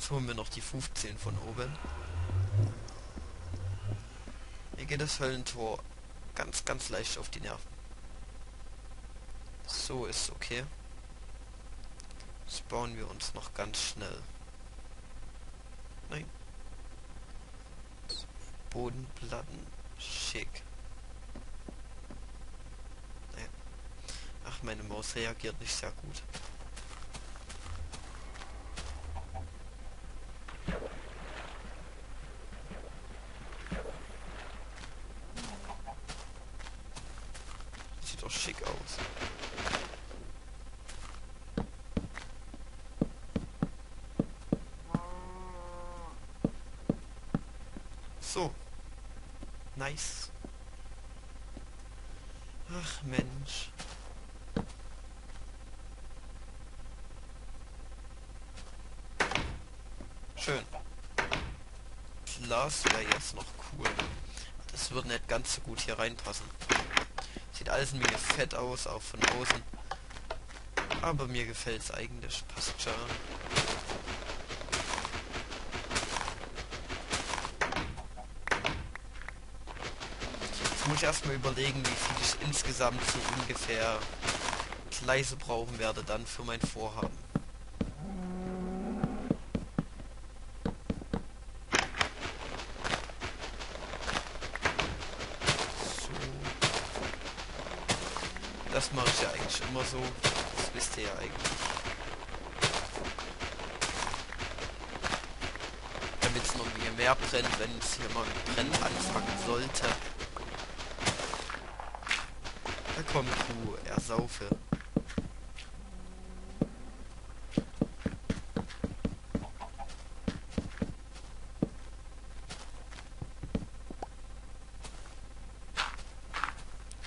Jetzt holen wir noch die 15 von oben. Mir geht das Höllentor ganz leicht auf die Nerven. So ist okay. Das bauen wir uns noch ganz schnell. Nein. Bodenplatten. Schick. Naja. Ach, meine Maus reagiert nicht sehr gut. Sieht doch schick aus. So. Nice. Ach Mensch. Schön. Glas wäre jetzt noch cool. Das würde nicht ganz so gut hier reinpassen. Sieht alles ein wenig fett aus, auch von außen. Aber mir gefällt es eigentlich. Passt schon. Jetzt muss ich erstmal überlegen, wie viel ich insgesamt so ungefähr Gleise brauchen werde dann für mein Vorhaben. Das mache ich ja eigentlich immer so. Das wisst ihr ja eigentlich. Damit es noch mehr brennt, wenn es hier mal mit Brennen anfangen sollte. Da kommt Kuh, ersaufe.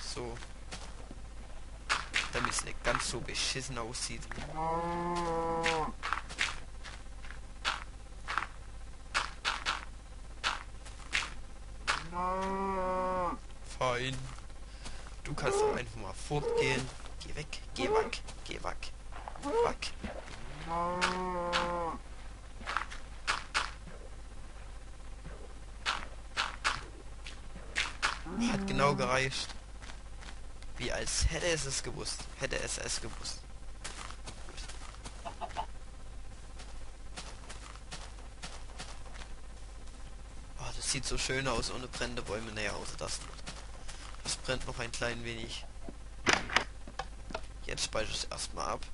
So. Damit es nicht ganz so beschissen aussieht. Fein. Du kannst doch einfach mal fortgehen. Geh weg, geh weg, geh weg. Weg. Hat genau gereicht. Wie als hätte es gewusst. Hätte es gewusst. Oh, das sieht so schön aus ohne brennende Bäume. Naja, außer das. Das brennt noch ein klein wenig. Jetzt speichere ich es erstmal ab.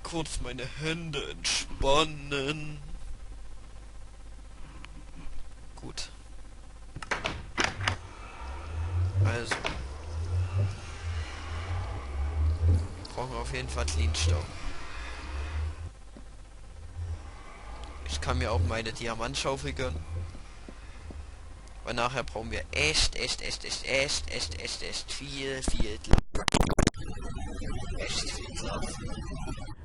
Kurz meine Hände entspannen. Gut. Also. Brauchen wir auf jeden Fall Cleanstau. Ich kann mir auch meine Diamantschaufel gönnen. Weil nachher brauchen wir echt viel Glas.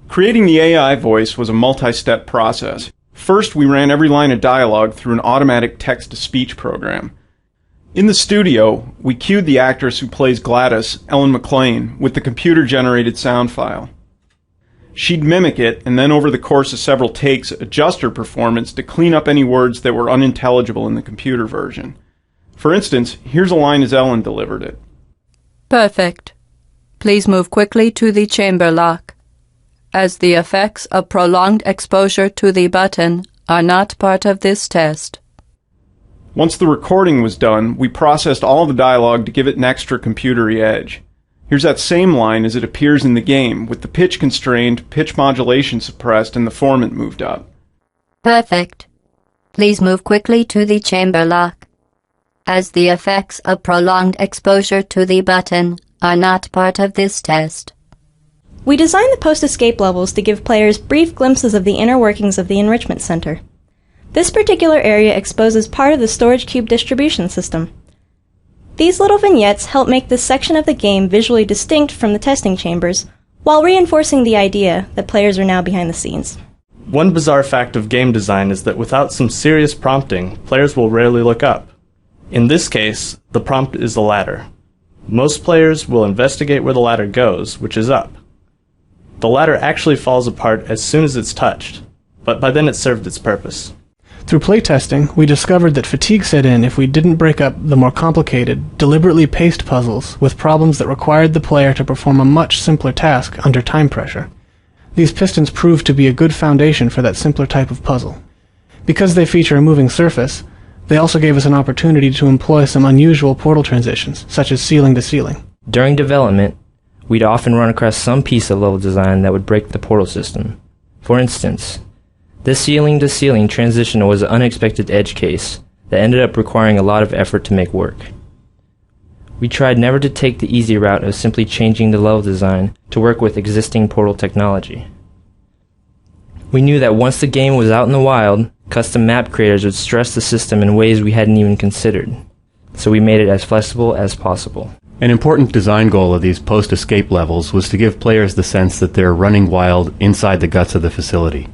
Creating the AI voice was a multi-step process. First, we ran every line of dialogue through an automatic text-to-speech program. In the studio, we cued the actress who plays Gladys, Ellen McLean, with the computer-generated sound file. She'd mimic it, and then over the course of several takes, adjust her performance to clean up any words that were unintelligible in the computer version. For instance, here's a line as Ellen delivered it. Perfect. Please move quickly to the chamber lock, as the effects of prolonged exposure to the button are not part of this test. Once the recording was done, we processed all the dialogue to give it an extra computery edge. Here's that same line as it appears in the game, with the pitch constrained, pitch modulation suppressed, and the formant moved up. Perfect. Please move quickly to the chamber lock, as the effects of prolonged exposure to the button are not part of this test. We designed the post-escape levels to give players brief glimpses of the inner workings of the Enrichment Center. This particular area exposes part of the storage cube distribution system. These little vignettes help make this section of the game visually distinct from the testing chambers, while reinforcing the idea that players are now behind the scenes. One bizarre fact of game design is that without some serious prompting, players will rarely look up. In this case, the prompt is a ladder. Most players will investigate where the ladder goes, which is up. The ladder actually falls apart as soon as it's touched. but by then it served its purpose. Through playtesting, we discovered that fatigue set in if we didn't break up the more complicated, deliberately paced puzzles with problems that required the player to perform a much simpler task under time pressure. These pistons proved to be a good foundation for that simpler type of puzzle. Because they feature a moving surface, they also gave us an opportunity to employ some unusual portal transitions, such as ceiling to ceiling. During development, we'd often run across some piece of level design that would break the portal system. For instance, this ceiling-to-ceiling transition was an unexpected edge case that ended up requiring a lot of effort to make work. We tried never to take the easy route of simply changing the level design to work with existing portal technology. We knew that once the game was out in the wild, custom map creators would stress the system in ways we hadn't even considered, so we made it as flexible as possible. An important design goal of these post-escape levels was to give players the sense that they're running wild inside the guts of the facility.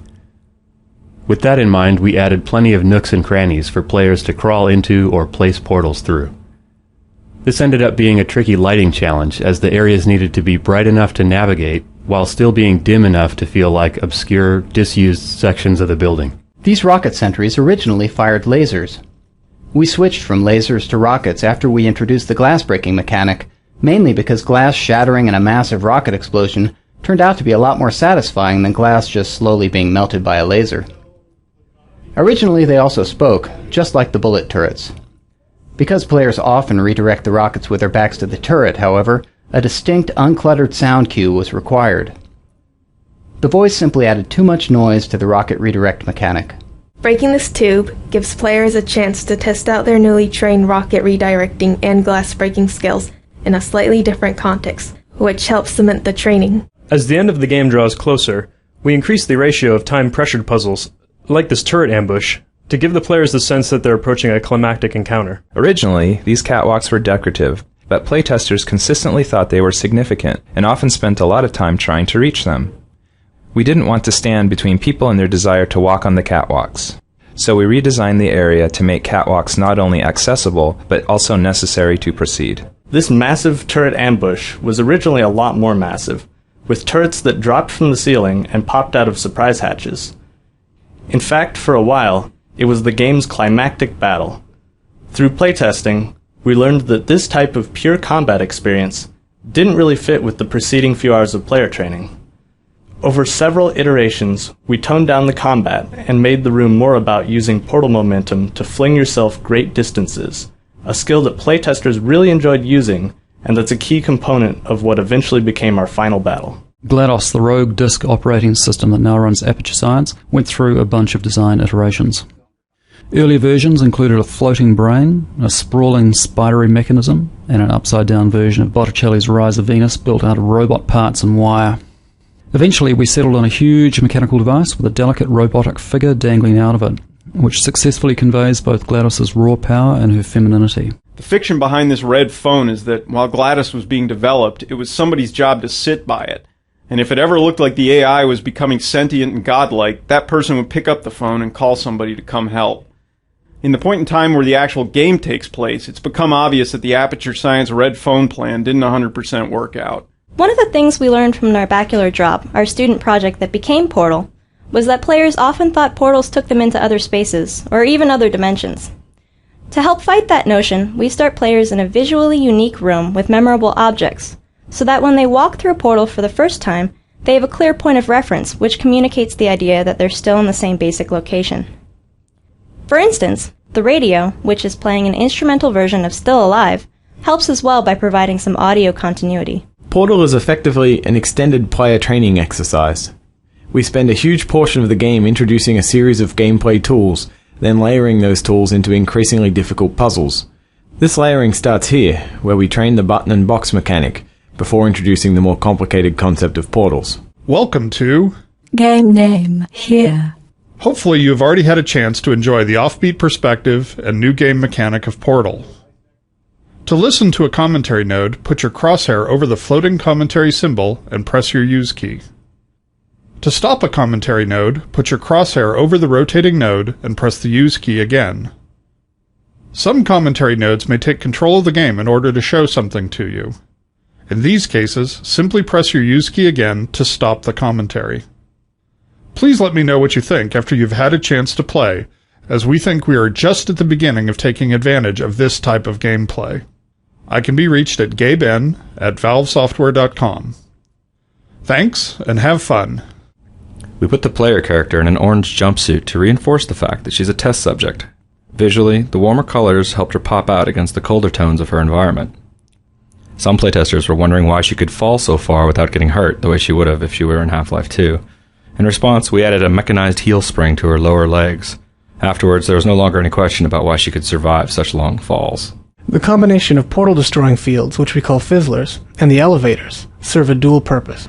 With that in mind, we added plenty of nooks and crannies for players to crawl into or place portals through. This ended up being a tricky lighting challenge, as the areas needed to be bright enough to navigate, while still being dim enough to feel like obscure, disused sections of the building. These rocket sentries originally fired lasers. We switched from lasers to rockets after we introduced the glass-breaking mechanic, mainly because glass shattering in a massive rocket explosion turned out to be a lot more satisfying than glass just slowly being melted by a laser. Originally, they also spoke, just like the bullet turrets. Because players often redirect the rockets with their backs to the turret, however, a distinct, uncluttered sound cue was required. The voice simply added too much noise to the rocket redirect mechanic. Breaking this tube gives players a chance to test out their newly trained rocket redirecting and glass breaking skills in a slightly different context, which helps cement the training. As the end of the game draws closer, we increase the ratio of time-pressured puzzles, like this turret ambush, to give the players the sense that they're approaching a climactic encounter. Originally, these catwalks were decorative, but playtesters consistently thought they were significant and often spent a lot of time trying to reach them. We didn't want to stand between people and their desire to walk on the catwalks. So we redesigned the area to make catwalks not only accessible, but also necessary to proceed. This massive turret ambush was originally a lot more massive, with turrets that dropped from the ceiling and popped out of surprise hatches. In fact, for a while, it was the game's climactic battle. Through playtesting, we learned that this type of pure combat experience didn't really fit with the preceding few hours of player training. Over several iterations, we toned down the combat and made the room more about using portal momentum to fling yourself great distances, a skill that playtesters really enjoyed using, and that's a key component of what eventually became our final battle. GLaDOS, the rogue disk operating system that now runs Aperture Science, went through a bunch of design iterations. Earlier versions included a floating brain, a sprawling spidery mechanism, and an upside-down version of Botticelli's Rise of Venus built out of robot parts and wire. Eventually, we settled on a huge mechanical device with a delicate robotic figure dangling out of it, which successfully conveys both GLaDOS's raw power and her femininity. The fiction behind this red phone is that while GLaDOS was being developed, it was somebody's job to sit by it. And if it ever looked like the AI was becoming sentient and godlike, that person would pick up the phone and call somebody to come help. In the point in time where the actual game takes place, it's become obvious that the Aperture Science red phone plan didn't 100% work out. One of the things we learned from Narbacular Drop, our student project that became Portal, was that players often thought portals took them into other spaces, or even other dimensions. To help fight that notion, we start players in a visually unique room with memorable objects, so that when they walk through a portal for the first time, they have a clear point of reference, which communicates the idea that they're still in the same basic location. For instance, the radio, which is playing an instrumental version of Still Alive, helps as well by providing some audio continuity. Portal is effectively an extended player training exercise. We spend a huge portion of the game introducing a series of gameplay tools, then layering those tools into increasingly difficult puzzles. This layering starts here, where we train the button and box mechanic, before introducing the more complicated concept of portals. Welcome to Game Name Here. Hopefully you've already had a chance to enjoy the offbeat perspective and new game mechanic of Portal. To listen to a commentary node, put your crosshair over the floating commentary symbol and press your use key. To stop a commentary node, put your crosshair over the rotating node and press the use key again. Some commentary nodes may take control of the game in order to show something to you. In these cases, simply press your use key again to stop the commentary. Please let me know what you think after you've had a chance to play, as we think we are just at the beginning of taking advantage of this type of gameplay. I can be reached at gaben@valvesoftware.com. Thanks, and have fun. We put the player character in an orange jumpsuit to reinforce the fact that she's a test subject. Visually, the warmer colors helped her pop out against the colder tones of her environment. Some playtesters were wondering why she could fall so far without getting hurt, the way she would have if she were in Half-Life 2. In response, we added a mechanized heel spring to her lower legs. Afterwards, there was no longer any question about why she could survive such long falls. The combination of portal-destroying fields, which we call fizzlers, and the elevators, serve a dual purpose.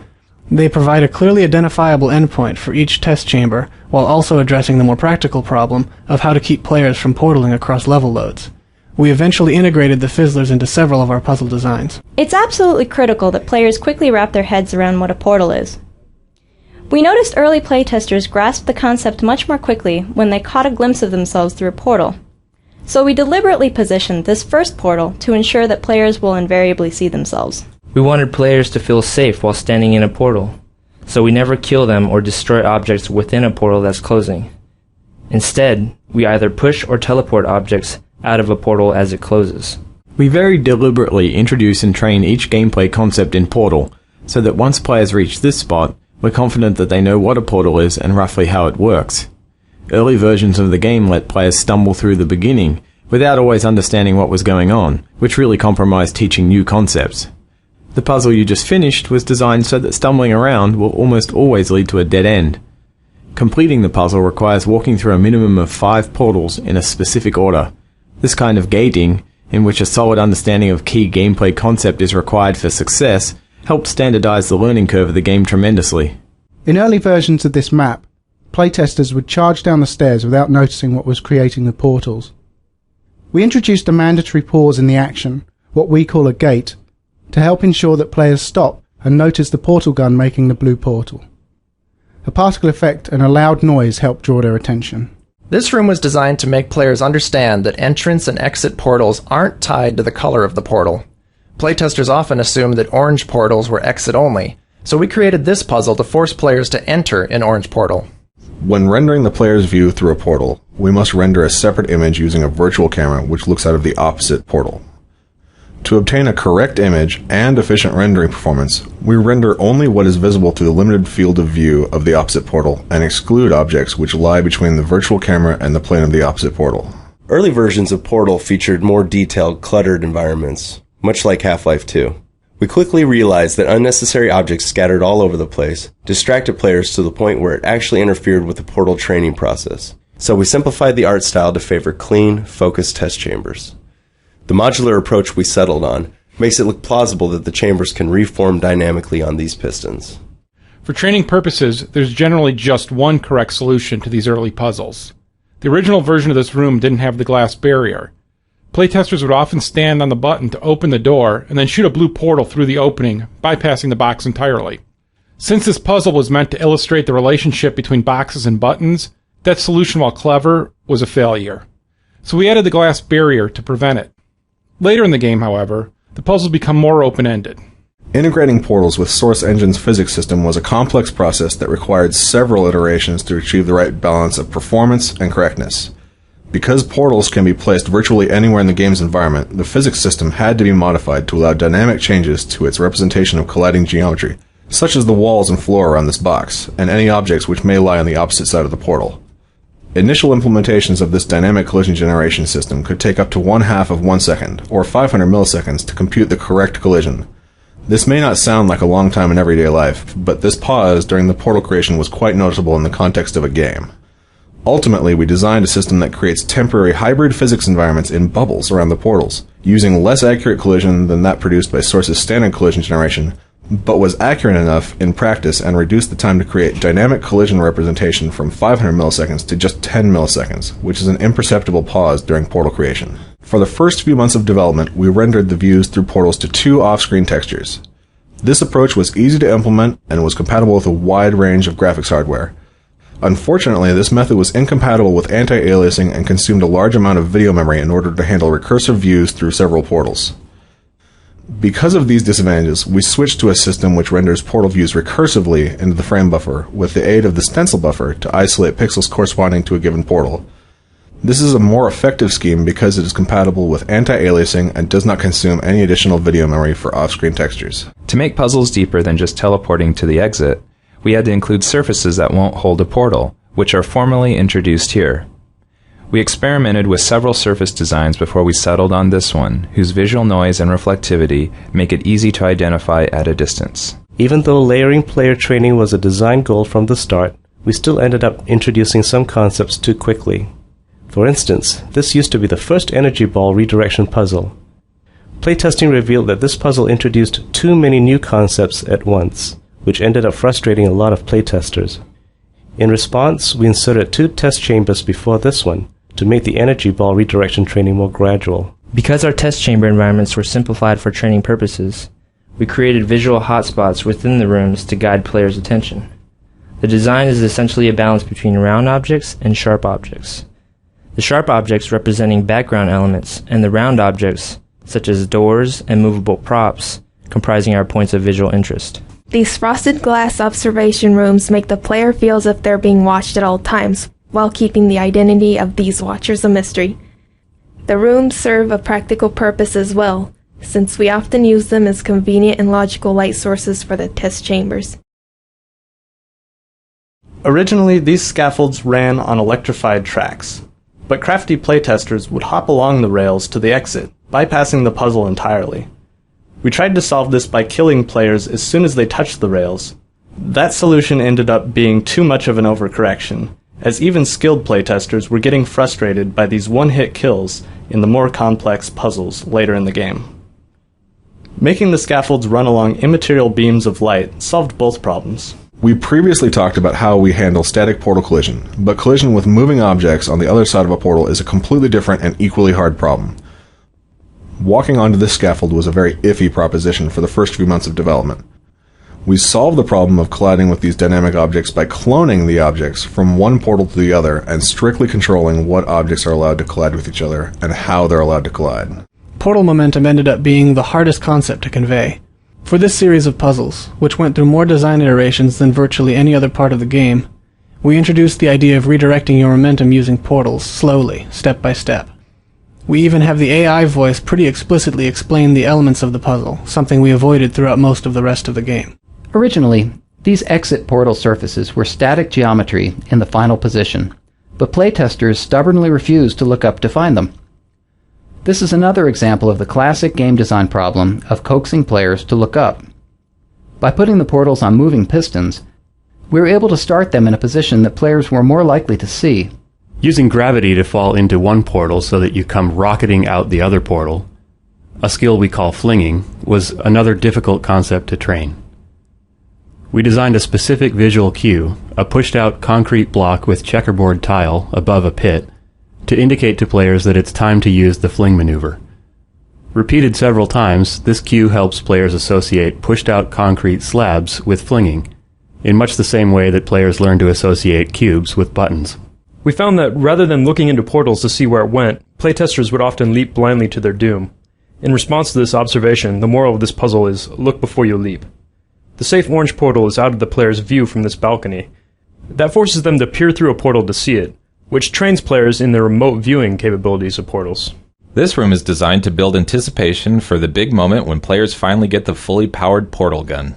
They provide a clearly identifiable endpoint for each test chamber, while also addressing the more practical problem of how to keep players from portaling across level loads. We eventually integrated the fizzlers into several of our puzzle designs. It's absolutely critical that players quickly wrap their heads around what a portal is. We noticed early playtesters grasped the concept much more quickly when they caught a glimpse of themselves through a portal. So we deliberately positioned this first portal to ensure that players will invariably see themselves. We wanted players to feel safe while standing in a portal, so we never kill them or destroy objects within a portal that's closing. Instead, we either push or teleport objects out of a portal as it closes. We very deliberately introduce and train each gameplay concept in Portal, so that once players reach this spot, we're confident that they know what a portal is and roughly how it works. Early versions of the game let players stumble through the beginning, without always understanding what was going on, which really compromised teaching new concepts. The puzzle you just finished was designed so that stumbling around will almost always lead to a dead end. Completing the puzzle requires walking through a minimum of 5 portals in a specific order. This kind of gating, in which a solid understanding of key gameplay concept is required for success, helped standardize the learning curve of the game tremendously. In early versions of this map, playtesters would charge down the stairs without noticing what was creating the portals. We introduced a mandatory pause in the action, what we call a gate, to help ensure that players stop and notice the portal gun making the blue portal. A particle effect and a loud noise helped draw their attention. This room was designed to make players understand that entrance and exit portals aren't tied to the color of the portal. Playtesters often assumed that orange portals were exit only, so we created this puzzle to force players to enter an orange portal. When rendering the player's view through a portal, we must render a separate image using a virtual camera which looks out of the opposite portal. To obtain a correct image and efficient rendering performance, we render only what is visible to the limited field of view of the opposite portal and exclude objects which lie between the virtual camera and the plane of the opposite portal. Early versions of Portal featured more detailed, cluttered environments, much like Half-Life 2. We quickly realized that unnecessary objects scattered all over the place distracted players to the point where it actually interfered with the Portal training process. So we simplified the art style to favor clean, focused test chambers. The modular approach we settled on makes it look plausible that the chambers can reform dynamically on these pistons. For training purposes, there's generally just one correct solution to these early puzzles. The original version of this room didn't have the glass barrier. Playtesters would often stand on the button to open the door and then shoot a blue portal through the opening, bypassing the box entirely. Since this puzzle was meant to illustrate the relationship between boxes and buttons, that solution, while clever, was a failure. So we added the glass barrier to prevent it. Later in the game, however, the puzzles become more open-ended. Integrating portals with Source Engine's physics system was a complex process that required several iterations to achieve the right balance of performance and correctness. Because portals can be placed virtually anywhere in the game's environment, the physics system had to be modified to allow dynamic changes to its representation of colliding geometry, such as the walls and floor around this box, and any objects which may lie on the opposite side of the portal. Initial implementations of this dynamic collision generation system could take up to 1/2 of 1 second, or 500 milliseconds, to compute the correct collision. This may not sound like a long time in everyday life, but this pause during the portal creation was quite noticeable in the context of a game. Ultimately, we designed a system that creates temporary hybrid physics environments in bubbles around the portals, using less accurate collision than that produced by Source's standard collision generation, but was accurate enough in practice and reduced the time to create dynamic collision representation from 500 milliseconds to just 10 milliseconds, which is an imperceptible pause during portal creation. For the first few months of development, we rendered the views through portals to 2 off-screen textures. This approach was easy to implement and was compatible with a wide range of graphics hardware. Unfortunately, this method was incompatible with anti-aliasing and consumed a large amount of video memory in order to handle recursive views through several portals. Because of these disadvantages, we switched to a system which renders portal views recursively into the frame buffer with the aid of the stencil buffer to isolate pixels corresponding to a given portal. This is a more effective scheme because it is compatible with anti-aliasing and does not consume any additional video memory for off-screen textures. To make puzzles deeper than just teleporting to the exit, we had to include surfaces that won't hold a portal, which are formally introduced here. We experimented with several surface designs before we settled on this one, whose visual noise and reflectivity make it easy to identify at a distance. Even though layering player training was a design goal from the start, we still ended up introducing some concepts too quickly. For instance, this used to be the first energy ball redirection puzzle. Playtesting revealed that this puzzle introduced too many new concepts at once, which ended up frustrating a lot of playtesters. In response, we inserted 2 test chambers before this one, to make the energy ball redirection training more gradual. Because our test chamber environments were simplified for training purposes, we created visual hotspots within the rooms to guide players' attention. The design is essentially a balance between round objects and sharp objects. The sharp objects representing background elements, and the round objects, such as doors and movable props, comprising our points of visual interest. These frosted glass observation rooms make the player feel as if they're being watched at all times, while keeping the identity of these watchers a mystery. The rooms serve a practical purpose as well, since we often use them as convenient and logical light sources for the test chambers. Originally, these scaffolds ran on electrified tracks, but crafty playtesters would hop along the rails to the exit, bypassing the puzzle entirely. We tried to solve this by killing players as soon as they touched the rails. That solution ended up being too much of an overcorrection, as even skilled playtesters were getting frustrated by these one-hit kills in the more complex puzzles later in the game. Making the scaffolds run along immaterial beams of light solved both problems. We previously talked about how we handle static portal collision, but collision with moving objects on the other side of a portal is a completely different and equally hard problem. Walking onto this scaffold was a very iffy proposition for the first few months of development. We solved the problem of colliding with these dynamic objects by cloning the objects from one portal to the other and strictly controlling what objects are allowed to collide with each other and how they're allowed to collide. Portal momentum ended up being the hardest concept to convey. For this series of puzzles, which went through more design iterations than virtually any other part of the game, we introduced the idea of redirecting your momentum using portals, slowly, step by step. We even have the AI voice pretty explicitly explain the elements of the puzzle, something we avoided throughout most of the rest of the game. Originally, these exit portal surfaces were static geometry in the final position, but playtesters stubbornly refused to look up to find them. This is another example of the classic game design problem of coaxing players to look up. By putting the portals on moving pistons, we were able to start them in a position that players were more likely to see. Using gravity to fall into one portal so that you come rocketing out the other portal, a skill we call flinging, was another difficult concept to train. We designed a specific visual cue, a pushed-out concrete block with checkerboard tile above a pit, to indicate to players that it's time to use the fling maneuver. Repeated several times, this cue helps players associate pushed-out concrete slabs with flinging, in much the same way that players learn to associate cubes with buttons. We found that rather than looking into portals to see where it went, playtesters would often leap blindly to their doom. In response to this observation, the moral of this puzzle is, look before you leap. The safe orange portal is out of the player's view from this balcony. That forces them to peer through a portal to see it, which trains players in their remote viewing capabilities of portals. This room is designed to build anticipation for the big moment when players finally get the fully powered portal gun.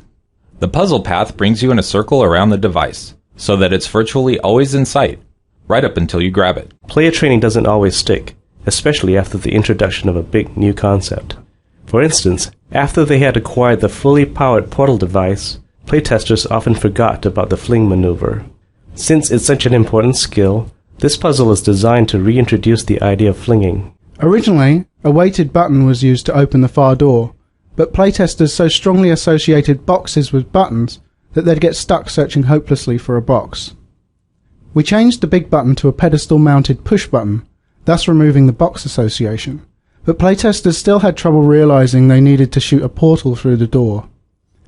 The puzzle path brings you in a circle around the device, so that it's virtually always in sight, right up until you grab it. Player training doesn't always stick, especially after the introduction of a big new concept. For instance, after they had acquired the fully powered portal device, playtesters often forgot about the fling maneuver. Since it's such an important skill, this puzzle is designed to reintroduce the idea of flinging. Originally, a weighted button was used to open the far door, but playtesters so strongly associated boxes with buttons that they'd get stuck searching hopelessly for a box. We changed the big button to a pedestal-mounted push button, thus removing the box association, but playtesters still had trouble realizing they needed to shoot a portal through the door.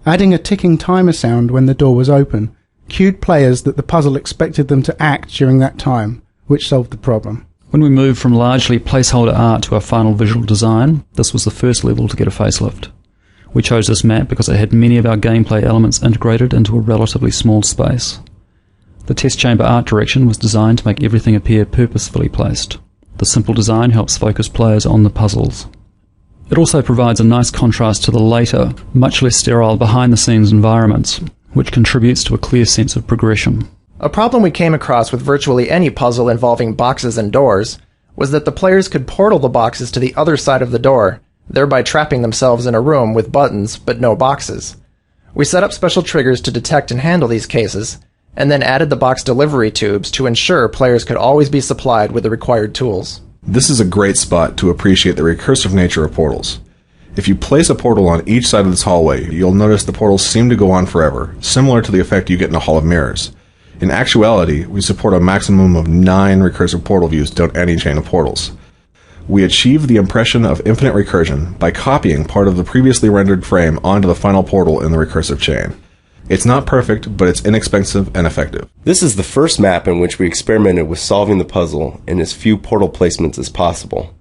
Adding a ticking timer sound when the door was open cued players that the puzzle expected them to act during that time, which solved the problem. When we moved from largely placeholder art to our final visual design, this was the first level to get a facelift. We chose this map because it had many of our gameplay elements integrated into a relatively small space. The test chamber art direction was designed to make everything appear purposefully placed. The simple design helps focus players on the puzzles. It also provides a nice contrast to the later, much less sterile behind-the-scenes environments, which contributes to a clear sense of progression. A problem we came across with virtually any puzzle involving boxes and doors was that the players could portal the boxes to the other side of the door, thereby trapping themselves in a room with buttons but no boxes. We set up special triggers to detect and handle these cases, and then added the box delivery tubes to ensure players could always be supplied with the required tools. This is a great spot to appreciate the recursive nature of portals. If you place a portal on each side of this hallway, you'll notice the portals seem to go on forever, similar to the effect you get in a Hall of Mirrors. In actuality, we support a maximum of 9 recursive portal views down any chain of portals. We achieve the impression of infinite recursion by copying part of the previously rendered frame onto the final portal in the recursive chain. It's not perfect, but it's inexpensive and effective. This is the first map in which we experimented with solving the puzzle in as few portal placements as possible.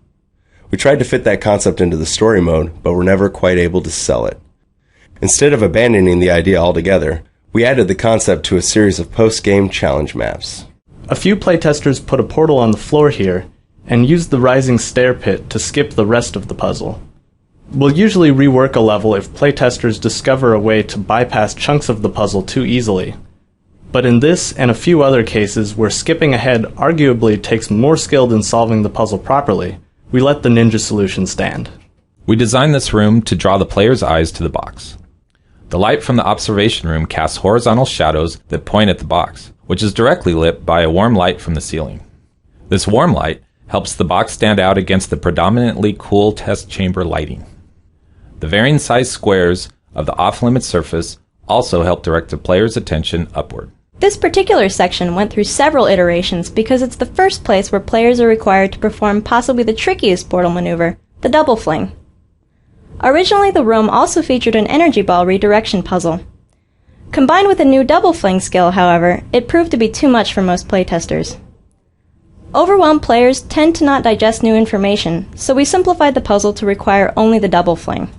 We tried to fit that concept into the story mode, but were never quite able to sell it. Instead of abandoning the idea altogether, we added the concept to a series of post-game challenge maps. A few playtesters put a portal on the floor here, and used the rising stair pit to skip the rest of the puzzle. We'll usually rework a level if playtesters discover a way to bypass chunks of the puzzle too easily. But in this and a few other cases where skipping ahead arguably takes more skill than solving the puzzle properly, we let the ninja solution stand. We designed this room to draw the player's eyes to the box. The light from the observation room casts horizontal shadows that point at the box, which is directly lit by a warm light from the ceiling. This warm light helps the box stand out against the predominantly cool test chamber lighting. The varying size squares of the off-limit surface also help direct the player's attention upward. This particular section went through several iterations because it's the first place where players are required to perform possibly the trickiest portal maneuver, the double fling. Originally, the room also featured an energy ball redirection puzzle. Combined with a new double fling skill, however, it proved to be too much for most playtesters. Overwhelmed players tend to not digest new information, so we simplified the puzzle to require only the double fling.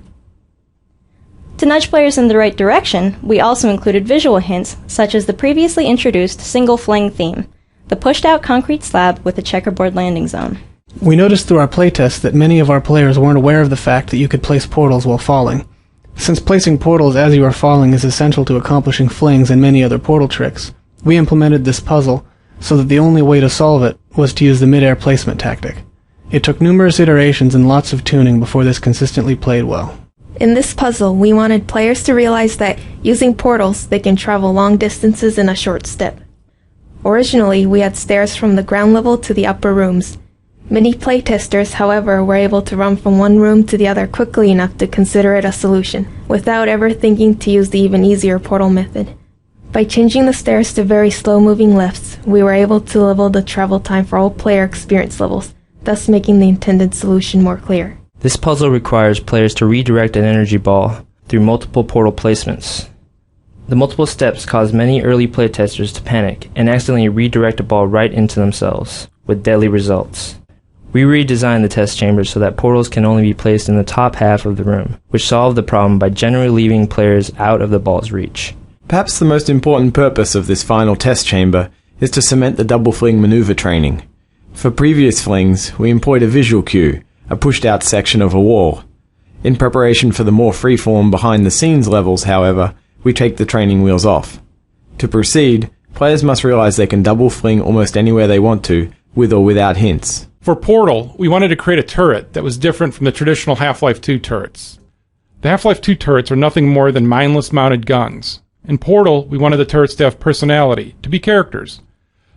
To nudge players in the right direction, we also included visual hints, such as the previously introduced single fling theme, the pushed-out concrete slab with a checkerboard landing zone. We noticed through our playtest that many of our players weren't aware of the fact that you could place portals while falling. Since placing portals as you are falling is essential to accomplishing flings and many other portal tricks, we implemented this puzzle so that the only way to solve it was to use the mid-air placement tactic. It took numerous iterations and lots of tuning before this consistently played well. In this puzzle, we wanted players to realize that using portals, they can travel long distances in a short step. Originally, we had stairs from the ground level to the upper rooms. Many playtesters, however, were able to run from one room to the other quickly enough to consider it a solution, without ever thinking to use the even easier portal method. By changing the stairs to very slow-moving lifts, we were able to level the travel time for all player experience levels, thus making the intended solution more clear. This puzzle requires players to redirect an energy ball through multiple portal placements. The multiple steps cause many early playtesters to panic and accidentally redirect a ball right into themselves, with deadly results. We redesigned the test chamber so that portals can only be placed in the top half of the room, which solved the problem by generally leaving players out of the ball's reach. Perhaps the most important purpose of this final test chamber is to cement the double fling maneuver training. For previous flings, we employed a visual cue, a pushed-out section of a wall. In preparation for the more free-form behind-the-scenes levels, however, we take the training wheels off. To proceed, players must realize they can double fling almost anywhere they want to, with or without hints. For Portal, we wanted to create a turret that was different from the traditional Half-Life 2 turrets. The Half-Life 2 turrets are nothing more than mindless mounted guns. In Portal, we wanted the turrets to have personality, to be characters.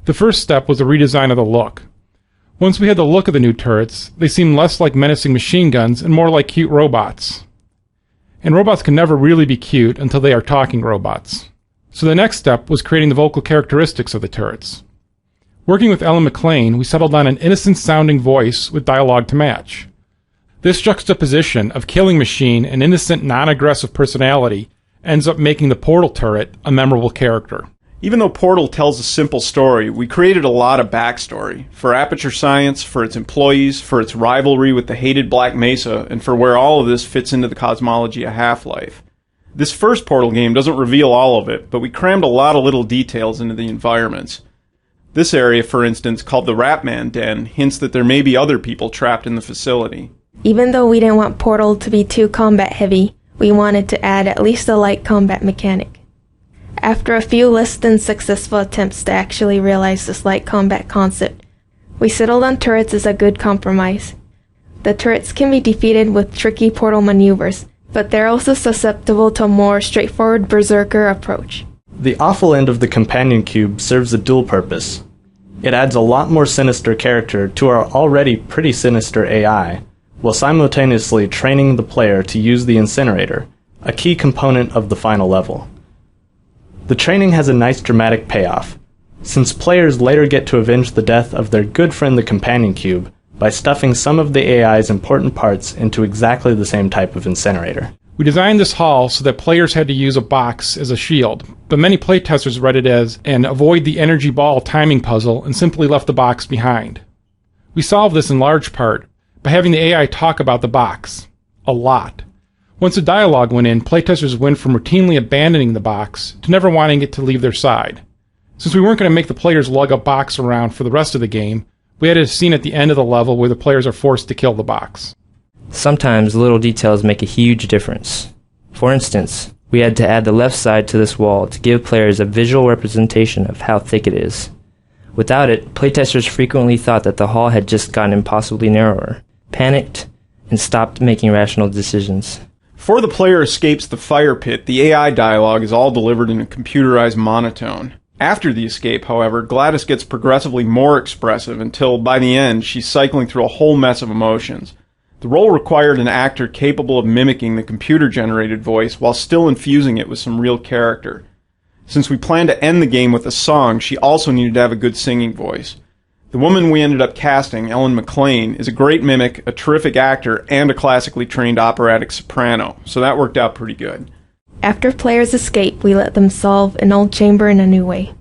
The first step was a redesign of the look. Once we had the look of the new turrets, they seemed less like menacing machine guns and more like cute robots. And robots can never really be cute until they are talking robots. So the next step was creating the vocal characteristics of the turrets. Working with Ellen McLean, we settled on an innocent-sounding voice with dialogue to match. This juxtaposition of killing machine and innocent, non-aggressive personality ends up making the Portal turret a memorable character. Even though Portal tells a simple story, we created a lot of backstory for Aperture Science, for its employees, for its rivalry with the hated Black Mesa, and for where all of this fits into the cosmology of Half-Life. This first Portal game doesn't reveal all of it, but we crammed a lot of little details into the environments. This area, for instance, called the Ratman Den, hints that there may be other people trapped in the facility. Even though we didn't want Portal to be too combat heavy, we wanted to add at least a light combat mechanic. After a few less than successful attempts to actually realize this light combat concept, we settled on turrets as a good compromise. The turrets can be defeated with tricky Portal maneuvers, but they're also susceptible to a more straightforward berserker approach. The awful end of the companion cube serves a dual purpose. It adds a lot more sinister character to our already pretty sinister AI, while simultaneously training the player to use the incinerator, a key component of the final level. The training has a nice dramatic payoff, since players later get to avenge the death of their good friend the companion cube by stuffing some of the AI's important parts into exactly the same type of incinerator. We designed this hall so that players had to use a box as a shield, but many playtesters read it as an avoid the energy ball timing puzzle and simply left the box behind. We solved this in large part by having the AI talk about the box. A lot. Once the dialogue went in, playtesters went from routinely abandoning the box to never wanting it to leave their side. Since we weren't going to make the players lug a box around for the rest of the game, we had a scene at the end of the level where the players are forced to kill the box. Sometimes little details make a huge difference. For instance, we had to add the left side to this wall to give players a visual representation of how thick it is. Without it, playtesters frequently thought that the hall had just gotten impossibly narrower, panicked, and stopped making rational decisions. Before the player escapes the fire pit, the AI dialogue is all delivered in a computerized monotone. After the escape, however, Gladys gets progressively more expressive until, by the end, she's cycling through a whole mess of emotions. The role required an actor capable of mimicking the computer-generated voice while still infusing it with some real character. Since we planned to end the game with a song, she also needed to have a good singing voice. The woman we ended up casting, Ellen McLean, is a great mimic, a terrific actor, and a classically trained operatic soprano, so that worked out pretty good. After players escape, we let them solve an old chamber in a new way.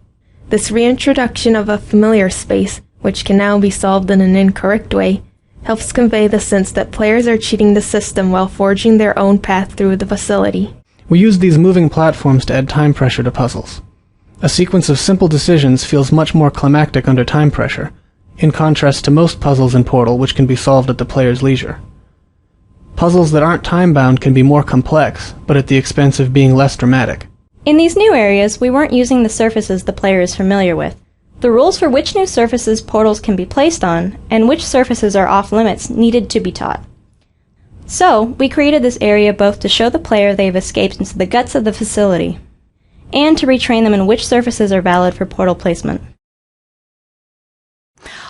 This reintroduction of a familiar space, which can now be solved in an incorrect way, helps convey the sense that players are cheating the system while forging their own path through the facility. We use these moving platforms to add time pressure to puzzles. A sequence of simple decisions feels much more climactic under time pressure, in contrast to most puzzles in Portal which can be solved at the player's leisure. Puzzles that aren't time-bound can be more complex, but at the expense of being less dramatic. In these new areas, we weren't using the surfaces the player is familiar with. The rules for which new surfaces portals can be placed on, and which surfaces are off-limits, needed to be taught. So, we created this area both to show the player they've escaped into the guts of the facility, and to retrain them in which surfaces are valid for portal placement.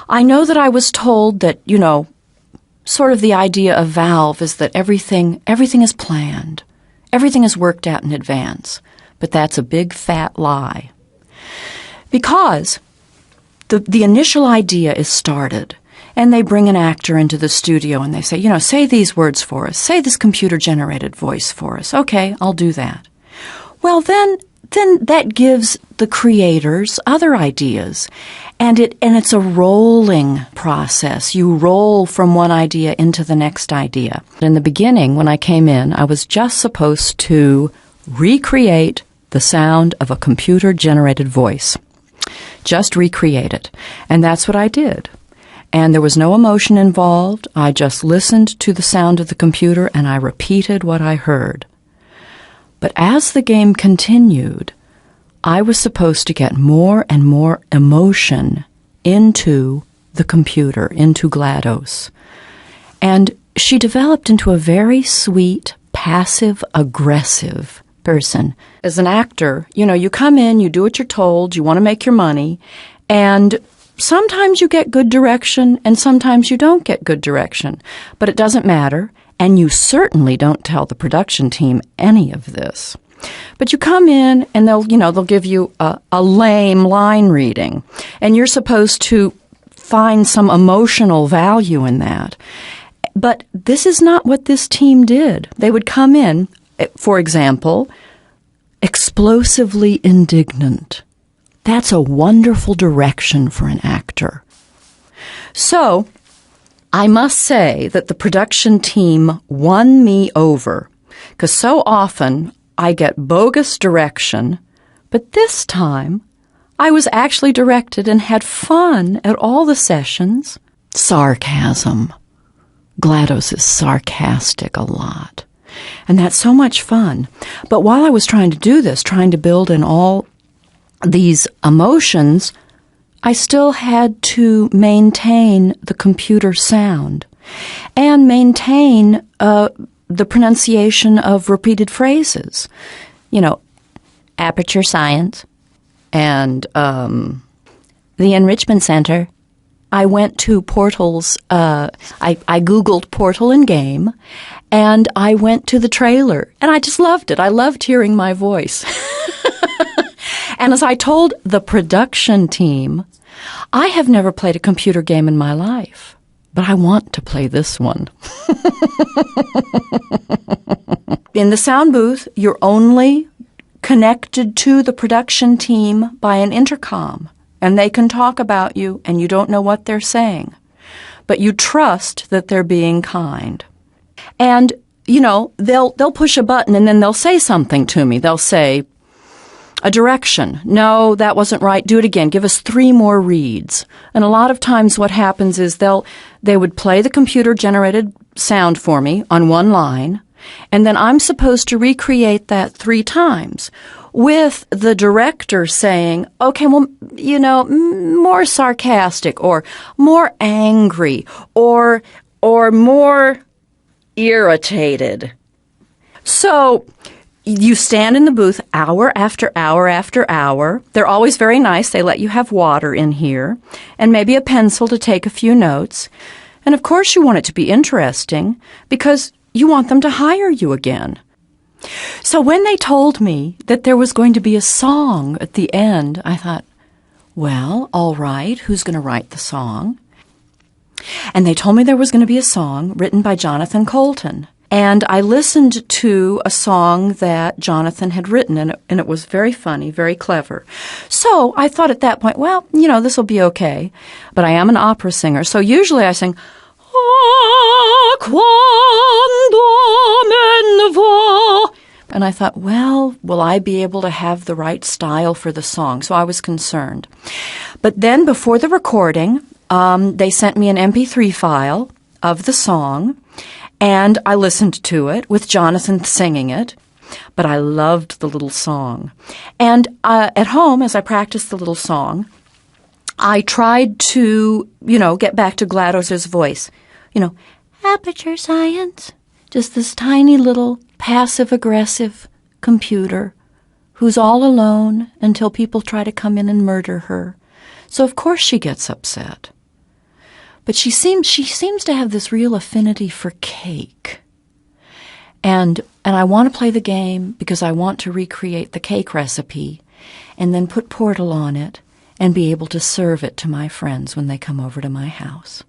I know that I was told that, sort of the idea of Valve is that everything is planned. Everything is worked out in advance. But that's a big fat lie. Because the initial idea is started, and they bring an actor into the studio and they say, say these words for us. Say this computer-generated voice for us. Okay, I'll do that. Well, then that gives the creators other ideas. And it's a rolling process. You roll from one idea into the next idea. In the beginning, when I came in, I was just supposed to recreate the sound of a computer-generated voice. Just recreate it. And that's what I did. And there was no emotion involved. I just listened to the sound of the computer and I repeated what I heard. But as the game continued, I was supposed to get more and more emotion into the computer, into GLaDOS. And she developed into a very sweet, passive-aggressive person. As an actor, you come in, you do what you're told, you want to make your money, and sometimes you get good direction and sometimes you don't get good direction. But it doesn't matter, and you certainly don't tell the production team any of this. But you come in and they'll give you a lame line reading, and you're supposed to find some emotional value in that. But this is not what this team did. They would come in, for example, explosively indignant. That's a wonderful direction for an actor. So, I must say that the production team won me over, because so often I get bogus direction, but this time I was actually directed and had fun at all the sessions. Sarcasm. GLaDOS is sarcastic a lot. And that's so much fun. But while I was trying to do this, trying to build in all these emotions, I still had to maintain the computer sound and maintain the pronunciation of repeated phrases. You know, aperture science and the enrichment center. I went to Portal's, I Googled Portal in game, and I went to the trailer, and I just loved it. I loved hearing my voice. And as I told the production team, I have never played a computer game in my life, but I want to play this one. In the sound booth, you're only connected to the production team by an intercom. And they can talk about you, and you don't know what they're saying. But you trust that they're being kind. And, you know, they'll push a button, and then they'll say something to me. They'll say, a direction. No, that wasn't right. Do it again. Give us 3 more reads. And a lot of times what happens is they would play the computer-generated sound for me on one line, and then I'm supposed to recreate that 3 times. With the director saying, okay, well, you know, more sarcastic or more angry or more irritated. So you stand in the booth hour after hour after hour. They're always very nice. They let you have water in here and maybe a pencil to take a few notes. And of course you want it to be interesting because you want them to hire you again. So when they told me that there was going to be a song at the end, I thought, well, all right, who's going to write the song? And they told me there was going to be a song written by Jonathan Colton. And I listened to a song that Jonathan had written, and it was very funny, very clever. So I thought at that point, well, you know, this will be okay. But I am an opera singer, so usually I sing, quando me ne va. And I thought, well, will I be able to have the right style for the song? So I was concerned. But then before the recording, they sent me an MP3 file of the song, and I listened to it with Jonathan singing it. But I loved the little song. And at home, as I practiced the little song, I tried to, you know, get back to GLaDOS's voice. You know, aperture science. Just this tiny little passive-aggressive computer who's all alone until people try to come in and murder her. So of course she gets upset. But she seems to have this real affinity for cake. And I want to play the game because I want to recreate the cake recipe and then put Portal on it and be able to serve it to my friends when they come over to my house.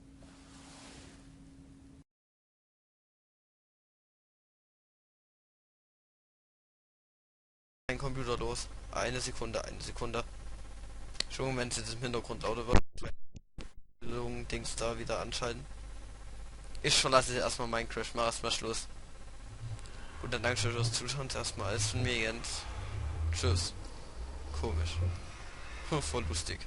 Ein Computer los. Eine Sekunde. Schon Moment, jetzt im Hintergrund lauter wird. Dings da wieder anschalten. Ich verlasse erstmal Minecraft, mach erstmal Schluss. Und dann danke schön fürs Zuschauen. Erstmal alles von mir, Jens. Tschüss. Komisch. Voll lustig.